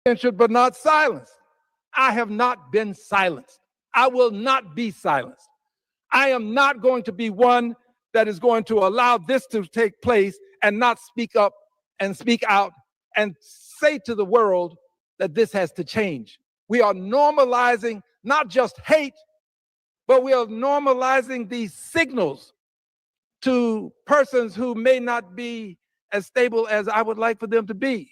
but not silenced. I have not been silenced. I will not be silenced. I am not going to be one that is going to allow this to take place and not speak up and speak out and say to the world that this has to change. We are normalizing not just hate, but we are normalizing these signals to persons who may not be as stable as I would like for them to be,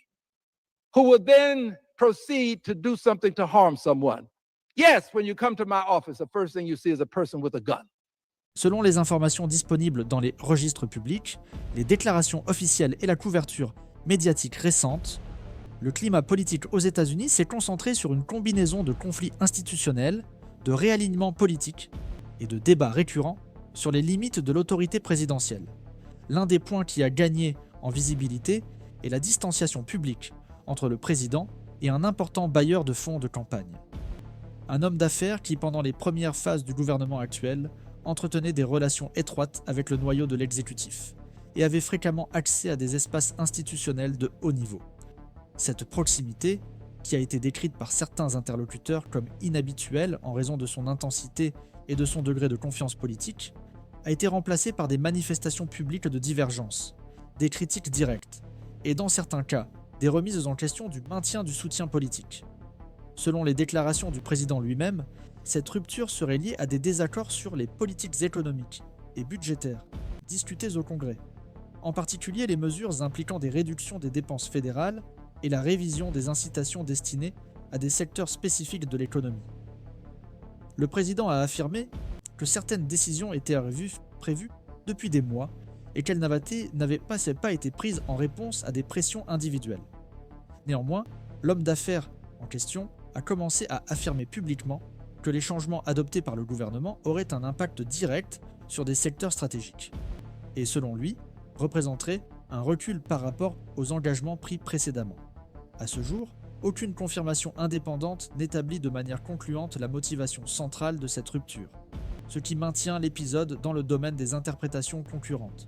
who will then proceed to do something to harm someone. Yes, when you come to my office, the first thing you see is a person with a gun. Selon les informations disponibles dans les registres publics, les déclarations officielles et la couverture médiatique récente, le climat politique aux États-Unis s'est concentré sur une combinaison de conflits institutionnels, de réalignements politiques et de débats récurrents sur les limites de l'autorité présidentielle. L'un des points qui a gagné en visibilité est la distanciation publique entre le président et un important bailleur de fonds de campagne. Un homme d'affaires qui, pendant les premières phases du gouvernement actuel, entretenait des relations étroites avec le noyau de l'exécutif et avait fréquemment accès à des espaces institutionnels de haut niveau. Cette proximité, qui a été décrite par certains interlocuteurs comme inhabituelle en raison de son intensité et de son degré de confiance politique, a été remplacée par des manifestations publiques de divergence, des critiques directes et, dans certains cas, des remises en question du maintien du soutien politique. Selon les déclarations du président lui-même, cette rupture serait liée à des désaccords sur les politiques économiques et budgétaires discutées au Congrès, en particulier les mesures impliquant des réductions des dépenses fédérales et la révision des incitations destinées à des secteurs spécifiques de l'économie. Le président a affirmé que certaines décisions étaient prévues depuis des mois et qu'elles n'avaient pas été prises en réponse à des pressions individuelles. Néanmoins, l'homme d'affaires en question a commencé à affirmer publiquement que les changements adoptés par le gouvernement auraient un impact direct sur des secteurs stratégiques, et selon lui, représenteraient un recul par rapport aux engagements pris précédemment. À ce jour, aucune confirmation indépendante n'établit de manière concluante la motivation centrale de cette rupture, ce qui maintient l'épisode dans le domaine des interprétations concurrentes.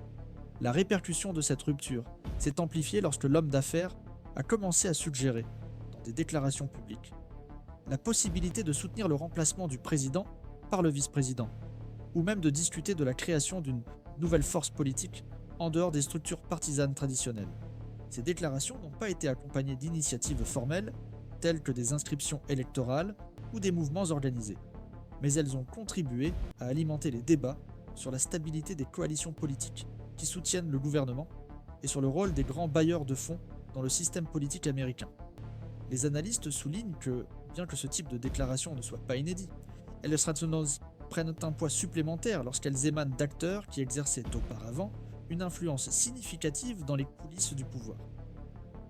La répercussion de cette rupture s'est amplifiée lorsque l'homme d'affaires a commencé à suggérer, dans des déclarations publiques, la possibilité de soutenir le remplacement du président par le vice-président, ou même de discuter de la création d'une nouvelle force politique en dehors des structures partisanes traditionnelles. Ces déclarations n'ont pas été accompagnées d'initiatives formelles, telles que des inscriptions électorales ou des mouvements organisés, mais elles ont contribué à alimenter les débats sur la stabilité des coalitions politiques qui soutiennent le gouvernement et sur le rôle des grands bailleurs de fonds dans le système politique américain. Les analystes soulignent que, bien que ce type de déclaration ne soit pas inédit, elles prennent un poids supplémentaire lorsqu'elles émanent d'acteurs qui exerçaient auparavant une influence significative dans les coulisses du pouvoir.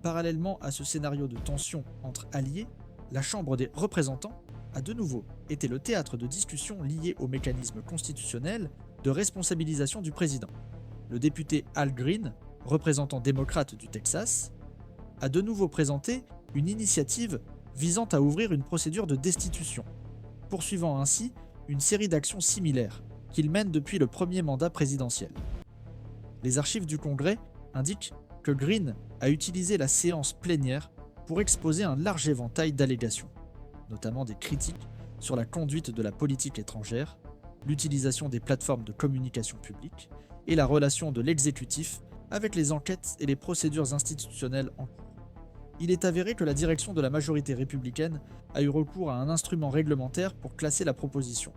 Parallèlement à ce scénario de tension entre alliés, la Chambre des représentants a de nouveau été le théâtre de discussions liées au mécanisme constitutionnel de responsabilisation du président. Le député Al Green, représentant démocrate du Texas, a de nouveau présenté une initiative visant à ouvrir une procédure de destitution, poursuivant ainsi une série d'actions similaires qu'il mène depuis le premier mandat présidentiel. Les archives du Congrès indiquent que Green a utilisé la séance plénière pour exposer un large éventail d'allégations, notamment des critiques sur la conduite de la politique étrangère, l'utilisation des plateformes de communication publique et la relation de l'exécutif avec les enquêtes et les procédures institutionnelles en cours. Il est avéré que la direction de la majorité républicaine a eu recours à un instrument réglementaire pour classer la proposition,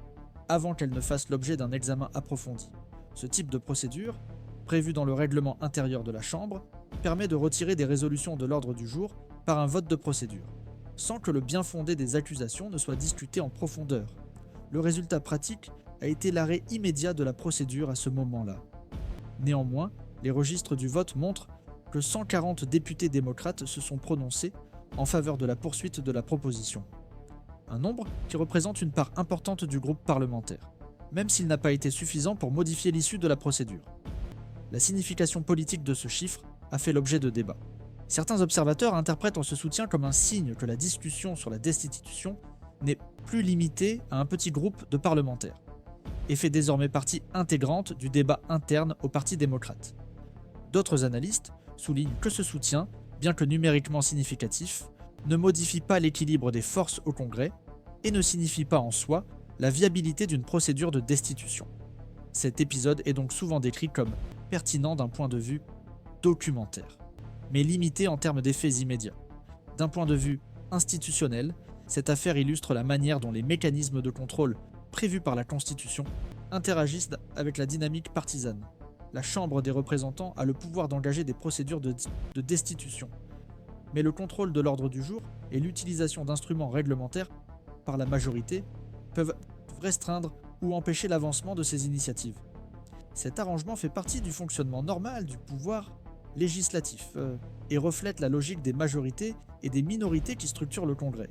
avant qu'elle ne fasse l'objet d'un examen approfondi. Ce type de procédure, prévu dans le règlement intérieur de la Chambre, permet de retirer des résolutions de l'ordre du jour par un vote de procédure, sans que le bien-fondé des accusations ne soit discuté en profondeur. Le résultat pratique a été l'arrêt immédiat de la procédure à ce moment-là. Néanmoins, les registres du vote montrent que 140 députés démocrates se sont prononcés en faveur de la poursuite de la proposition. Un nombre qui représente une part importante du groupe parlementaire, même s'il n'a pas été suffisant pour modifier l'issue de la procédure. La signification politique de ce chiffre a fait l'objet de débats. Certains observateurs interprètent ce soutien comme un signe que la discussion sur la destitution n'est plus limitée à un petit groupe de parlementaires, et fait désormais partie intégrante du débat interne au Parti démocrate. D'autres analystes soulignent que ce soutien, bien que numériquement significatif, ne modifie pas l'équilibre des forces au Congrès et ne signifie pas en soi la viabilité d'une procédure de destitution. Cet épisode est donc souvent décrit comme pertinent d'un point de vue documentaire, mais limité en termes d'effets immédiats. D'un point de vue institutionnel, cette affaire illustre la manière dont les mécanismes de contrôle prévus par la Constitution interagissent avec la dynamique partisane. La Chambre des représentants a le pouvoir d'engager des procédures de destitution, mais le contrôle de l'ordre du jour et l'utilisation d'instruments réglementaires par la majorité peuvent restreindre ou empêcher l'avancement de ces initiatives. Cet arrangement fait partie du fonctionnement normal du pouvoir législatif et reflète la logique des majorités et des minorités qui structurent le Congrès.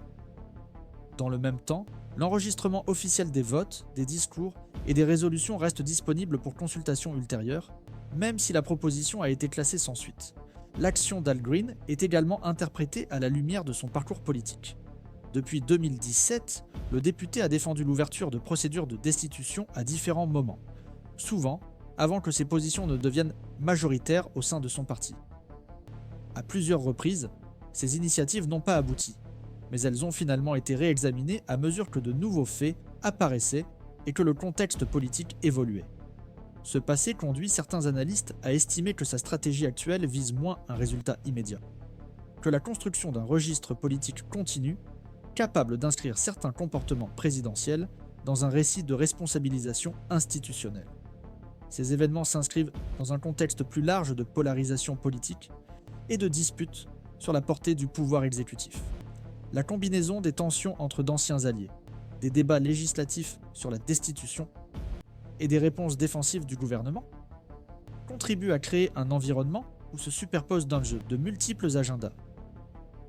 Dans le même temps, l'enregistrement officiel des votes, des discours et des résolutions reste disponible pour consultation ultérieure, même si la proposition a été classée sans suite. L'action d'Al Green est également interprétée à la lumière de son parcours politique. Depuis 2017, le député a défendu l'ouverture de procédures de destitution à différents moments, souvent avant que ses positions ne deviennent majoritaires au sein de son parti. À plusieurs reprises, ces initiatives n'ont pas abouti, mais elles ont finalement été réexaminées à mesure que de nouveaux faits apparaissaient et que le contexte politique évoluait. Ce passé conduit certains analystes à estimer que sa stratégie actuelle vise moins un résultat immédiat, que la construction d'un registre politique continu, capable d'inscrire certains comportements présidentiels dans un récit de responsabilisation institutionnelle. Ces événements s'inscrivent dans un contexte plus large de polarisation politique et de disputes sur la portée du pouvoir exécutif. La combinaison des tensions entre d'anciens alliés, des débats législatifs sur la destitution et des réponses défensives du gouvernement contribue à créer un environnement où se superposent d'enjeux de multiples agendas.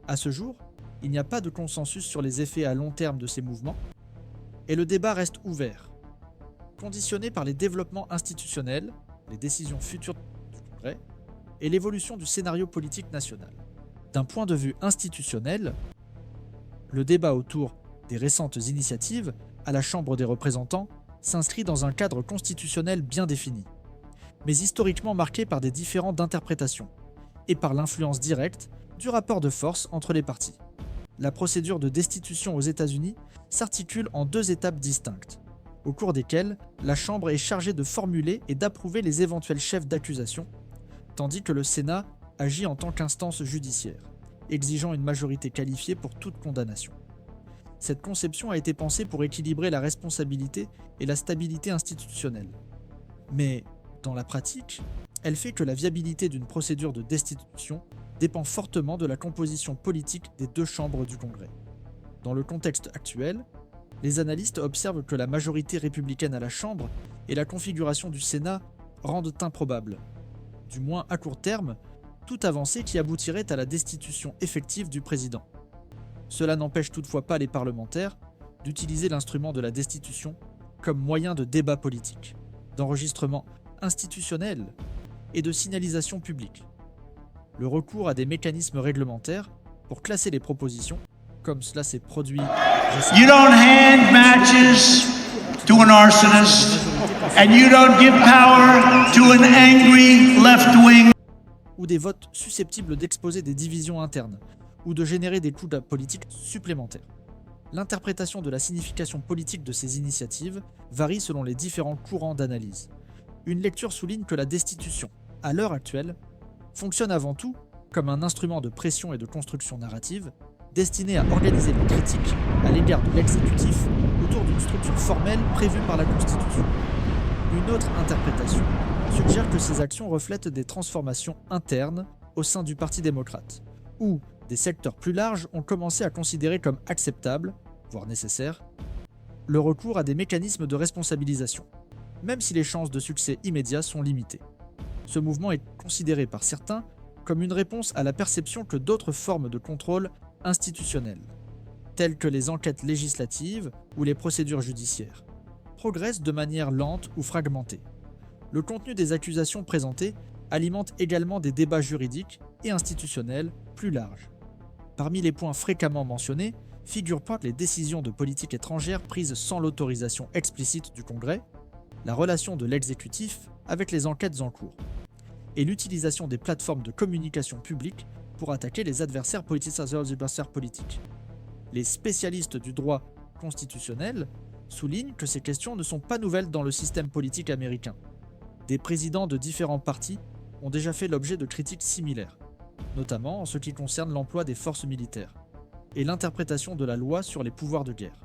À ce jour, il n'y a pas de consensus sur les effets à long terme de ces mouvements et le débat reste ouvert, conditionné par les développements institutionnels, les décisions futures du Congrès et l'évolution du scénario politique national. D'un point de vue institutionnel, le débat autour des récentes initiatives à la Chambre des représentants s'inscrit dans un cadre constitutionnel bien défini, mais historiquement marqué par des différends d'interprétation et par l'influence directe du rapport de force entre les partis. La procédure de destitution aux États-Unis s'articule en deux étapes distinctes, au cours desquelles la Chambre est chargée de formuler et d'approuver les éventuels chefs d'accusation, tandis que le Sénat agit en tant qu'instance judiciaire, exigeant une majorité qualifiée pour toute condamnation. Cette conception a été pensée pour équilibrer la responsabilité et la stabilité institutionnelle. Mais, dans la pratique, elle fait que la viabilité d'une procédure de destitution dépend fortement de la composition politique des deux chambres du Congrès. Dans le contexte actuel, les analystes observent que la majorité républicaine à la Chambre et la configuration du Sénat rendent improbable, du moins à court terme, toute avancée qui aboutirait à la destitution effective du président. Cela n'empêche toutefois pas les parlementaires d'utiliser l'instrument de la destitution comme moyen de débat politique, d'enregistrement institutionnel et de signalisation publique. Le recours à des mécanismes réglementaires pour classer les propositions, comme cela s'est produit récemment. You don't hand matches to an arsonist, and you don't give power to an angry left-wing. Ou des votes susceptibles d'exposer des divisions internes, ou de générer des coûts politiques supplémentaires. L'interprétation de la signification politique de ces initiatives varie selon les différents courants d'analyse. Une lecture souligne que la destitution, à l'heure actuelle, fonctionne avant tout comme un instrument de pression et de construction narrative destiné à organiser les critiques à l'égard de l'exécutif autour d'une structure formelle prévue par la Constitution. Une autre interprétation suggère que ces actions reflètent des transformations internes au sein du Parti démocrate, où des secteurs plus larges ont commencé à considérer comme acceptable, voire nécessaire, le recours à des mécanismes de responsabilisation, même si les chances de succès immédiats sont limitées. Ce mouvement est considéré par certains comme une réponse à la perception que d'autres formes de contrôle institutionnel, telles que les enquêtes législatives ou les procédures judiciaires, progressent de manière lente ou fragmentée. Le contenu des accusations présentées alimente également des débats juridiques et institutionnels plus larges. Parmi les points fréquemment mentionnés figurent les décisions de politique étrangère prises sans l'autorisation explicite du Congrès, la relation de l'exécutif avec les enquêtes en cours, et l'utilisation des plateformes de communication publique pour attaquer les adversaires politiques. Les spécialistes du droit constitutionnel soulignent que ces questions ne sont pas nouvelles dans le système politique américain. Des présidents de différents partis ont déjà fait l'objet de critiques similaires, notamment en ce qui concerne l'emploi des forces militaires et l'interprétation de la loi sur les pouvoirs de guerre.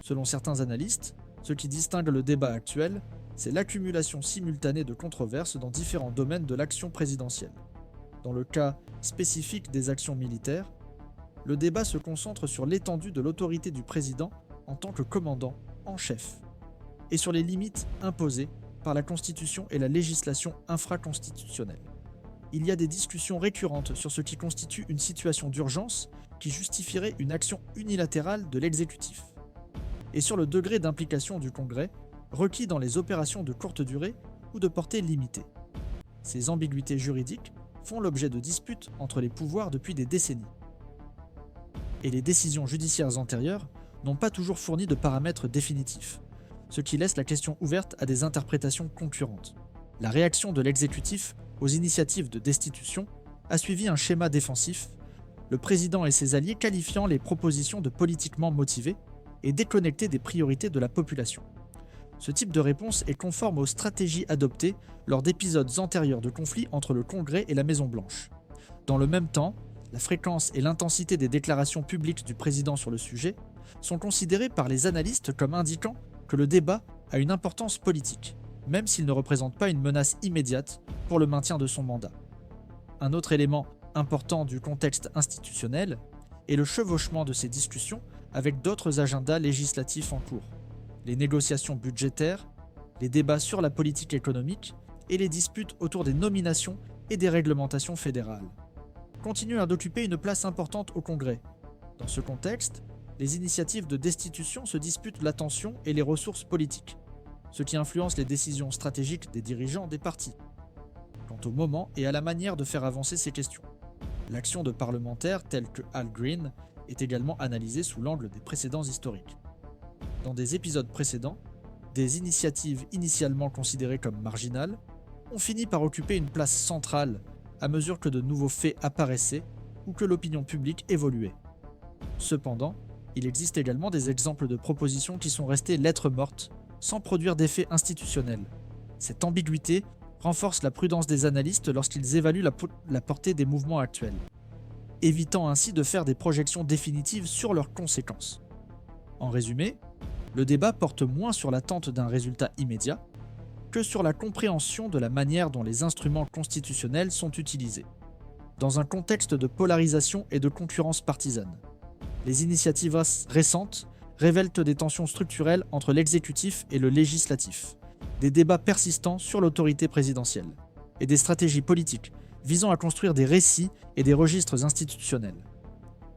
Selon certains analystes, ce qui distingue le débat actuel, c'est l'accumulation simultanée de controverses dans différents domaines de l'action présidentielle. Dans le cas spécifique des actions militaires, le débat se concentre sur l'étendue de l'autorité du président en tant que commandant en chef, et sur les limites imposées par la Constitution et la législation infraconstitutionnelle. Il y a des discussions récurrentes sur ce qui constitue une situation d'urgence qui justifierait une action unilatérale de l'exécutif, et sur le degré d'implication du Congrès requis dans les opérations de courte durée ou de portée limitée. Ces ambiguïtés juridiques font l'objet de disputes entre les pouvoirs depuis des décennies. Et les décisions judiciaires antérieures n'ont pas toujours fourni de paramètres définitifs, ce qui laisse la question ouverte à des interprétations concurrentes. La réaction de l'exécutif aux initiatives de destitution a suivi un schéma défensif, le président et ses alliés qualifiant les propositions de politiquement motivées et déconnectées des priorités de la population. Ce type de réponse est conforme aux stratégies adoptées lors d'épisodes antérieurs de conflits entre le Congrès et la Maison-Blanche. Dans le même temps, la fréquence et l'intensité des déclarations publiques du président sur le sujet sont considérées par les analystes comme indiquant que le débat a une importance politique, même s'il ne représente pas une menace immédiate pour le maintien de son mandat. Un autre élément important du contexte institutionnel est le chevauchement de ces discussions avec d'autres agendas législatifs en cours. Les négociations budgétaires, les débats sur la politique économique et les disputes autour des nominations et des réglementations fédérales continuent d'occuper une place importante au Congrès. Dans ce contexte, les initiatives de destitution se disputent l'attention et les ressources politiques, ce qui influence les décisions stratégiques des dirigeants des partis. Quant au moment et à la manière de faire avancer ces questions, l'action de parlementaires tels que Al Green est également analysée sous l'angle des précédents historiques. Dans des épisodes précédents, des initiatives initialement considérées comme marginales ont fini par occuper une place centrale à mesure que de nouveaux faits apparaissaient ou que l'opinion publique évoluait. Cependant, il existe également des exemples de propositions qui sont restées lettres mortes sans produire d'effet institutionnel. Cette ambiguïté renforce la prudence des analystes lorsqu'ils évaluent la portée des mouvements actuels, évitant ainsi de faire des projections définitives sur leurs conséquences. En résumé, le débat porte moins sur l'attente d'un résultat immédiat que sur la compréhension de la manière dont les instruments constitutionnels sont utilisés. Dans un contexte de polarisation et de concurrence partisane, les initiatives récentes révèlent des tensions structurelles entre l'exécutif et le législatif, des débats persistants sur l'autorité présidentielle, et des stratégies politiques visant à construire des récits et des registres institutionnels.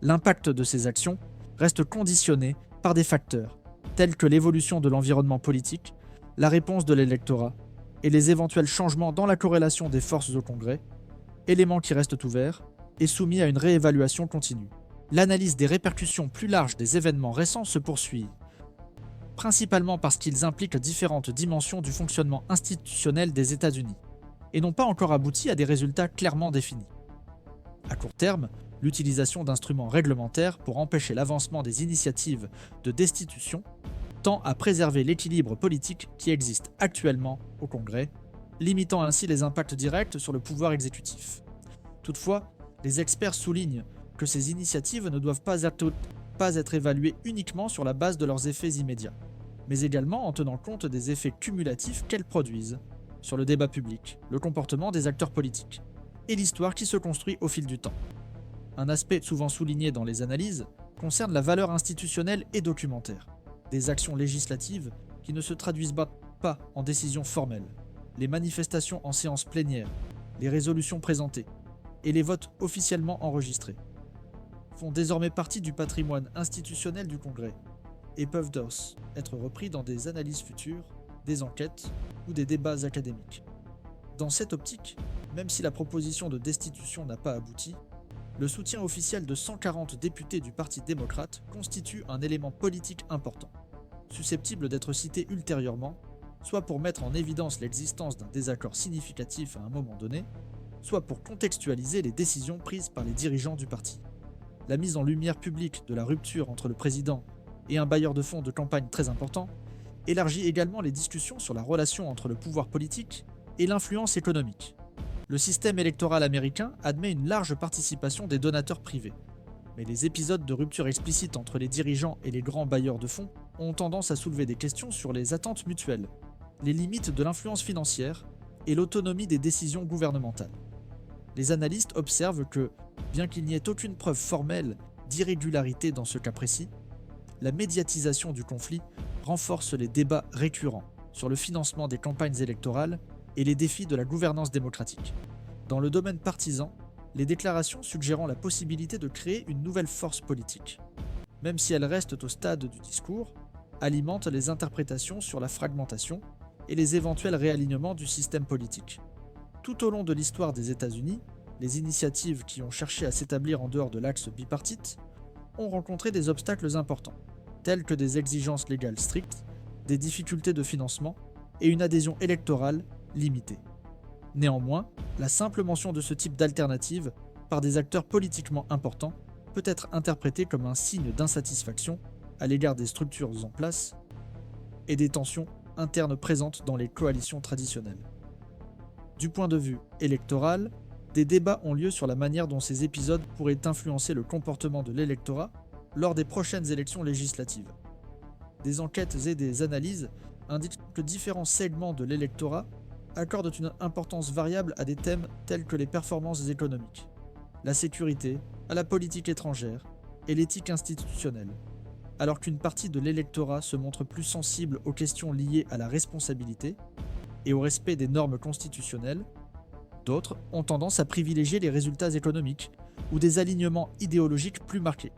L'impact de ces actions reste conditionné par des facteurs tels que l'évolution de l'environnement politique, la réponse de l'électorat et les éventuels changements dans la corrélation des forces au Congrès, éléments qui restent ouverts et soumis à une réévaluation continue. L'analyse des répercussions plus larges des événements récents se poursuit, principalement parce qu'ils impliquent différentes dimensions du fonctionnement institutionnel des États-Unis, et n'ont pas encore abouti à des résultats clairement définis. À court terme, l'utilisation d'instruments réglementaires pour empêcher l'avancement des initiatives de destitution tend à préserver l'équilibre politique qui existe actuellement au Congrès, limitant ainsi les impacts directs sur le pouvoir exécutif. Toutefois, les experts soulignent que ces initiatives ne doivent pas être évaluées uniquement sur la base de leurs effets immédiats, mais également en tenant compte des effets cumulatifs qu'elles produisent sur le débat public, le comportement des acteurs politiques et l'histoire qui se construit au fil du temps. Un aspect souvent souligné dans les analyses concerne la valeur institutionnelle et documentaire des actions législatives qui ne se traduisent pas en décisions formelles, les manifestations en séance plénière, les résolutions présentées et les votes officiellement enregistrés font désormais partie du patrimoine institutionnel du Congrès et peuvent donc être repris dans des analyses futures, des enquêtes ou des débats académiques. Dans cette optique, même si la proposition de destitution n'a pas abouti, le soutien officiel de 140 députés du Parti démocrate constitue un élément politique important, susceptible d'être cité ultérieurement, soit pour mettre en évidence l'existence d'un désaccord significatif à un moment donné, soit pour contextualiser les décisions prises par les dirigeants du parti. La mise en lumière publique de la rupture entre le président et un bailleur de fonds de campagne très important élargit également les discussions sur la relation entre le pouvoir politique et l'influence économique. Le système électoral américain admet une large participation des donateurs privés, mais les épisodes de rupture explicite entre les dirigeants et les grands bailleurs de fonds ont tendance à soulever des questions sur les attentes mutuelles, les limites de l'influence financière et l'autonomie des décisions gouvernementales. Les analystes observent que, bien qu'il n'y ait aucune preuve formelle d'irrégularité dans ce cas précis, la médiatisation du conflit renforce les débats récurrents sur le financement des campagnes électorales et les défis de la gouvernance démocratique. Dans le domaine partisan, les déclarations suggérant la possibilité de créer une nouvelle force politique, même si elles restent au stade du discours, alimentent les interprétations sur la fragmentation et les éventuels réalignements du système politique. Tout au long de l'histoire des États-Unis, les initiatives qui ont cherché à s'établir en dehors de l'axe bipartite ont rencontré des obstacles importants, tels que des exigences légales strictes, des difficultés de financement et une adhésion électorale limitée. Néanmoins, la simple mention de ce type d'alternative par des acteurs politiquement importants peut être interprétée comme un signe d'insatisfaction à l'égard des structures en place et des tensions internes présentes dans les coalitions traditionnelles. Du point de vue électoral, des débats ont lieu sur la manière dont ces épisodes pourraient influencer le comportement de l'électorat lors des prochaines élections législatives. Des enquêtes et des analyses indiquent que différents segments de l'électorat accordent une importance variable à des thèmes tels que les performances économiques, la sécurité, à la politique étrangère et l'éthique institutionnelle, alors qu'une partie de l'électorat se montre plus sensible aux questions liées à la responsabilité et au respect des normes constitutionnelles. D'autres ont tendance à privilégier les résultats économiques ou des alignements idéologiques plus marqués.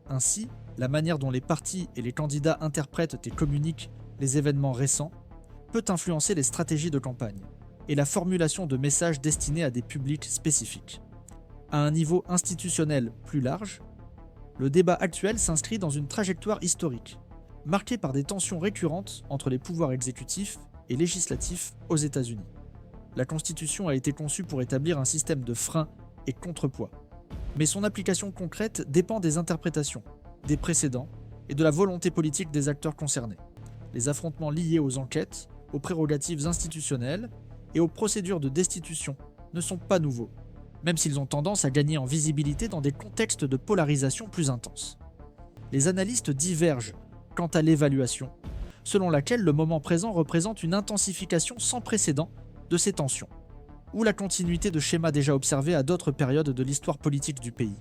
Ainsi, la manière dont les partis et les candidats interprètent et communiquent les événements récents peut influencer les stratégies de campagne et la formulation de messages destinés à des publics spécifiques. À un niveau institutionnel plus large, le débat actuel s'inscrit dans une trajectoire historique, marquée par des tensions récurrentes entre les pouvoirs exécutifs et législatifs aux États-Unis. La Constitution a été conçue pour établir un système de freins et contrepoids, mais son application concrète dépend des interprétations, des précédents et de la volonté politique des acteurs concernés. Les affrontements liés aux enquêtes, aux prérogatives institutionnelles et aux procédures de destitution ne sont pas nouveaux, même s'ils ont tendance à gagner en visibilité dans des contextes de polarisation plus intenses. Les analystes divergent quant à l'évaluation, selon laquelle le moment présent représente une intensification sans précédent de ces tensions, ou la continuité de schémas déjà observés à d'autres périodes de l'histoire politique du pays.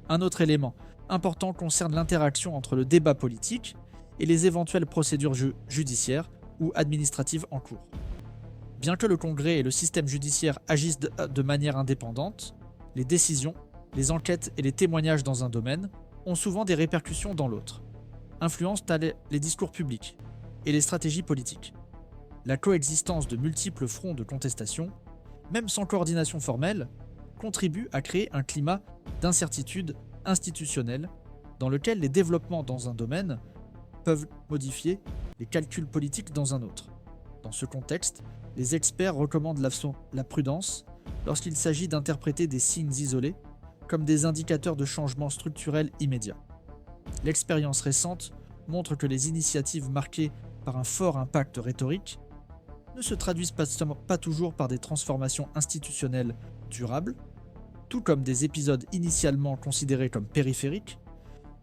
Un autre élément important concerne l'interaction entre le débat politique et les éventuelles procédures judiciaires ou administratives en cours. Bien que le Congrès et le système judiciaire agissent de manière indépendante, les décisions, les enquêtes et les témoignages dans un domaine ont souvent des répercussions dans l'autre, influencent les discours publics et les stratégies politiques. La coexistence de multiples fronts de contestation, même sans coordination formelle, contribue à créer un climat d'incertitude institutionnelle dans lequel les développements dans un domaine peuvent modifier les calculs politiques dans un autre. Dans ce contexte, les experts recommandent la prudence lorsqu'il s'agit d'interpréter des signes isolés comme des indicateurs de changements structurels immédiats. L'expérience récente montre que les initiatives marquées par un fort impact rhétorique ne se traduisent pas toujours par des transformations institutionnelles durables, tout comme des épisodes initialement considérés comme périphériques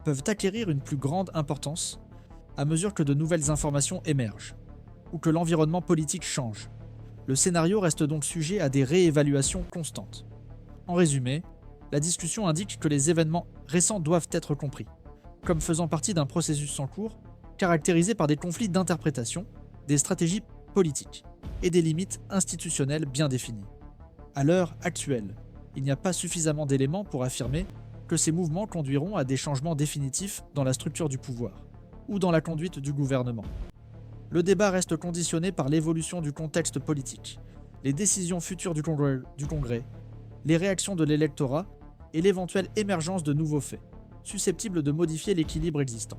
peuvent acquérir une plus grande importance à mesure que de nouvelles informations émergent ou que l'environnement politique change. Le scénario reste donc sujet à des réévaluations constantes. En résumé, la discussion indique que les événements récents doivent être compris comme faisant partie d'un processus en cours caractérisé par des conflits d'interprétation, des stratégies politiques et des limites institutionnelles bien définies. À l'heure actuelle, il n'y a pas suffisamment d'éléments pour affirmer que ces mouvements conduiront à des changements définitifs dans la structure du pouvoir ou dans la conduite du gouvernement. Le débat reste conditionné par l'évolution du contexte politique, les décisions futures du Congrès, les réactions de l'électorat et l'éventuelle émergence de nouveaux faits, susceptibles de modifier l'équilibre existant.